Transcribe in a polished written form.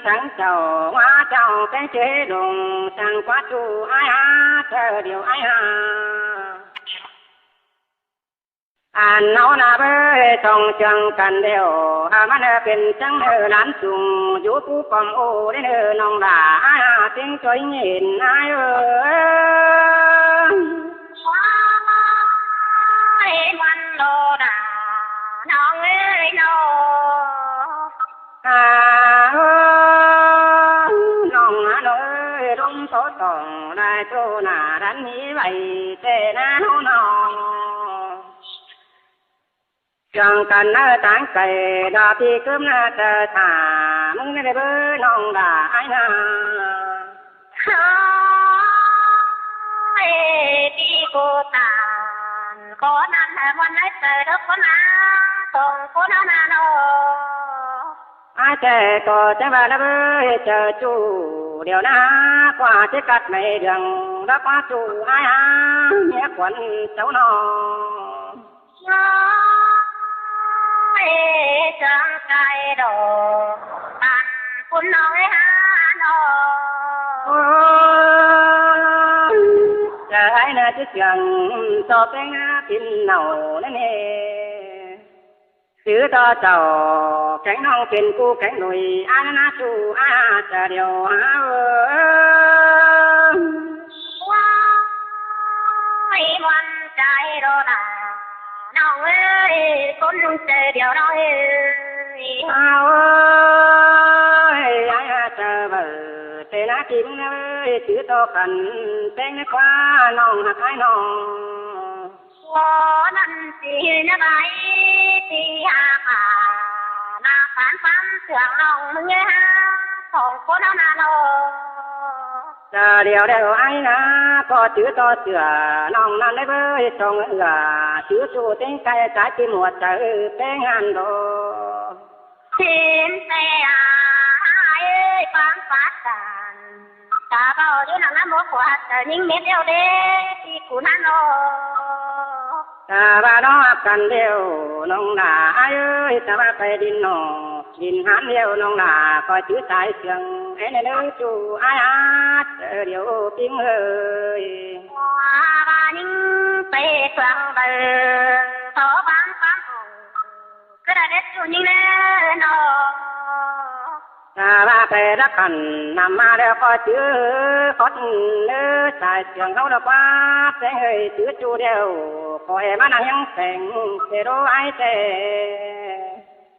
สังเจ้าว่าเจ้าเป็นเจดงสังกว่าจูอ้ายหาเธอเดียวอ้ายหาเอานาเบ้ยต้องจังกันเดียวมันเป็นจังหลานจุงอยู่ผู้ปอมโอได้น้องหลาทิ้งจ้อยเห็นอ้ายวันโลดาน้องเอ้ยน้องน้อยลงโตต้องได้โตหน้าดันนี้ไว้แต่น้าน้องจังกันต่างไก่ดาพี่กึมนาเตถามึงได้เบ้อน้องดาอ้ายนาที่กูตานขอนั้นวันไหนเจอทุกคนนะส่งคนนาโนเจก็จะว่าละเบ้อเจอจูเดี๋ยวนะกว่าจะกัดไม่เดืองรับว่าจูอ้ายเมียขวัญเจ้าน้องจังใจดอกตันคุณน้องหาน้องจะให้น่าจะเสียงต่อเป็นพินเหนานั่นเองซื้อต่อเจ้าแข็งน้องเป็นกูแข็งหนุ่ยนาจูจะเดียววันใจโดนาน้องเอ้ยคนเจอเดียวน้องเอ้ยจะเบิดเตนะกินเอ้ยถือต่อกันเป็นกว่าน้องหักให้น้องนั่นสินะไว้ที่หาขานาฝันฟังเสียงน้องมึงเอ้ยของคนเอานาโนจะเดียวไอ้นะก็ถือต่อเสือน้องนั่นได้เบ้ยทรงถือสู้เต็งไก่จ่ายที่หมวดจะเป็นงานโดทีมเสียเอ้ยฟังฟัดกันตาเบาอยู่หนังน้ำหมกขวดยิงเม็ดเดียวเด้ที่กูนั่นโนตาบ้าน้องกันเดียวน้องหลาเอ้ยตาบ้าไปดินนอดินหันเดียวน้องหลาก็ถือสายเสียงเอ็นเด้อจูอ้ายเดียวปิ้งเอ้ยบ้านิ่งไปฟังเบอโตฟังก็ได้เด็ดจูนิ่งแน่นอตาบ้าไปรักกันนำมาแล้วก็ถือขดเนื้อสายเสียงเขาดอกว่าแสงเอ้ยถือจูเดียวคอยมานั่งยังแสงเจโรไอเจ